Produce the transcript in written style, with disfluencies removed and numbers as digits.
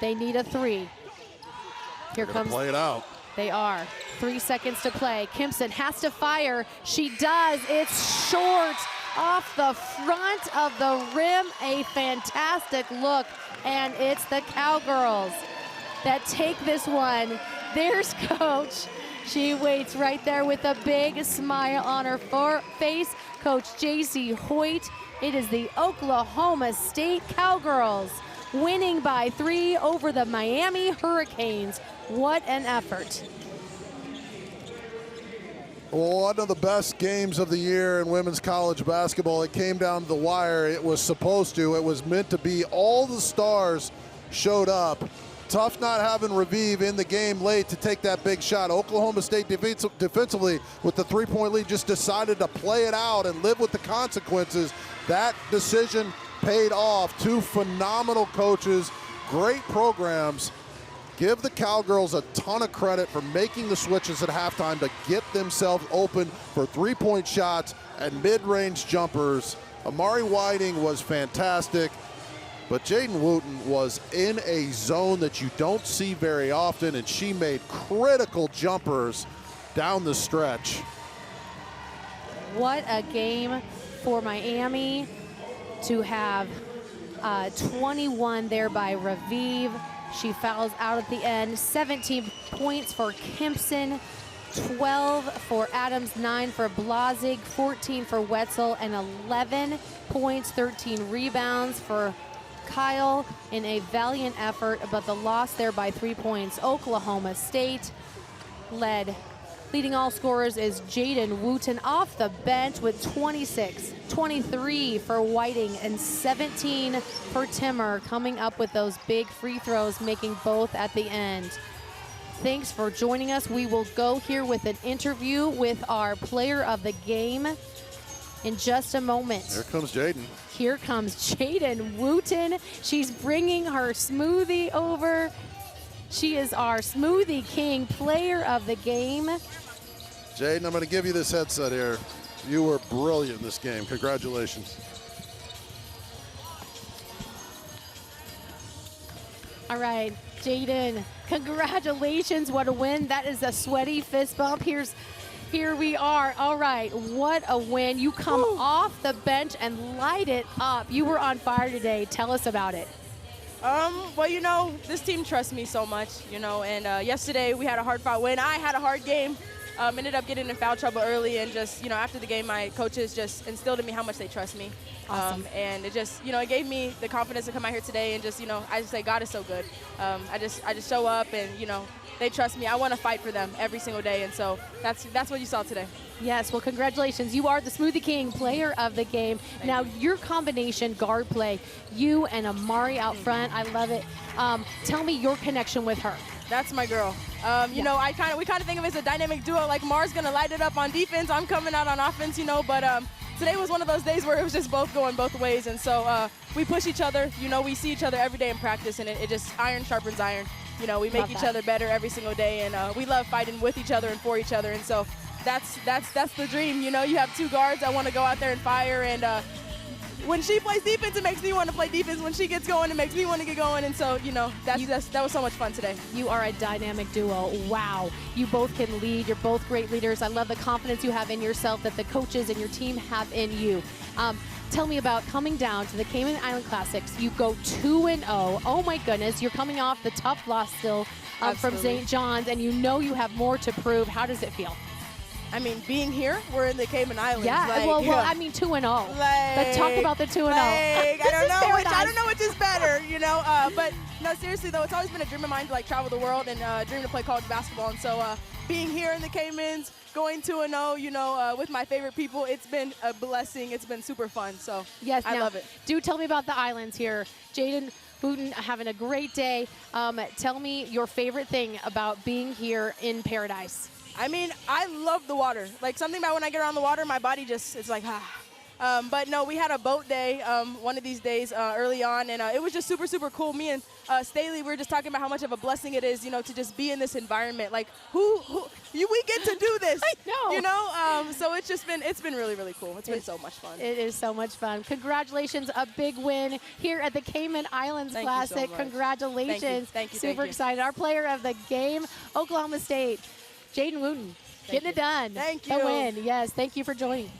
They need a 3. Here comes. Play it out. They are. 3 seconds to play. Kimpson has to fire. She does. It's short off the front of the rim. A fantastic look. And it's the Cowgirls that take this one. There's Coach. She waits right there with a big smile on her face. Coach J.C. Hoyt. It is the Oklahoma State Cowgirls winning by 3 over the Miami Hurricanes. What an effort. One of the best games of the year in women's college basketball. It came down to the wire. It was supposed to. It was meant to be. All the stars showed up. Tough not having Raviv in the game late to take that big shot. Oklahoma State defensively with the 3-point lead just decided to play it out and live with the consequences. That decision paid off. 2 phenomenal coaches, great programs. Give the Cowgirls a ton of credit for making the switches at halftime to get themselves open for 3-point shots and mid-range jumpers. Amari Whiting was fantastic, but Jadyn Wooten was in a zone that you don't see very often, and she made critical jumpers down the stretch. What a game for Miami to have 21 there by Raviv. She fouls out at the end. 17 points for Kimpson, 12 for Adams, 9 for Blazig, 14 for Wetzel, and 11 points, 13 rebounds for Kyle in a valiant effort, but the loss there by 3 points. Oklahoma State leading all scorers is Jadyn Wooten off the bench with 26, 23 for Whiting, and 17 for Timmer, coming up with those big free throws, making both at the end. Thanks for joining us. We will go here with an interview with our player of the game in just a moment. Here comes Jadyn. Here comes Jadyn Wooten. She's bringing her smoothie over. She is our Smoothie King player of the game. Jadyn, I'm going to give you this headset here. You were brilliant in this game. Congratulations. All right, Jadyn, congratulations. What a win. That is a sweaty fist bump. Here we are. All right, what a win. You come off the bench and light it up. You were on fire today. Tell us about it. Well, you know, this team trusts me so much, you know, and yesterday we had a hard-fought win. I had a hard game. Ended up getting in foul trouble early, and just, you know, after the game, my coaches just instilled in me how much they trust me. Awesome. And it just, you know, it gave me the confidence to come out here today and just, you know, I just say God is so good. I just show up and, you know, they trust me. I want to fight for them every single day, and so that's what you saw today. Yes, well, congratulations. You are the Smoothie King player of the game. Now, your combination guard play, you and Amari out front, I love it. Tell me your connection with her. That's my girl. You know, we kind of think of it as a dynamic duo. Like, Mar's going to light it up on defense. I'm coming out on offense, you know. But today was one of those days where it was just both going both ways. And so we push each other. You know, we see each other every day in practice. And it just iron sharpens iron. You know, we make each other better every single day. And we love fighting with each other and for each other. And so that's the dream. You know, you have 2 guards that want to go out there and fire. And when she plays defense, it makes me want to play defense. When she gets going, it makes me want to get going. And so, you know, that was so much fun today. You are a dynamic duo. Wow. You both can lead. You're both great leaders. I love the confidence you have in yourself that the coaches and your team have in you. Tell me about coming down to the Cayman Island Classics. You go 2-0. Oh, my goodness. You're coming off the tough loss still from St. John's, and you know you have more to prove. How does it feel? I mean, being here, we're in the Cayman Islands. Yeah, like, well, I mean 2-0. Let's talk about the 2-0. I don't know which is better, you know. But no, seriously though, it's always been a dream of mine to like travel the world and dream to play college basketball. And so being here in the Caymans, going 2-0, you know, with my favorite people, it's been a blessing. It's been super fun. So yes, I love it. Do tell me about the islands here, Jadyn Wooten, having a great day. Tell me your favorite thing about being here in paradise. I mean, I love the water. Like, something about when I get around the water, my body just, it's like, But no, we had a boat day one of these days early on, and it was just super, super cool. Me and Staley, we were just talking about how much of a blessing it is, you know, to just be in this environment. Like, we get to do this. I know. You know, so it's been really, really cool. It's been so much fun. It is so much fun. Congratulations, a big win here at the Cayman Islands Classic. You so much. Congratulations. Thank you. Super excited. Our player of the game, Oklahoma State, Jadyn Wooten, getting it done. Thank you. The win. Yes, thank you for joining.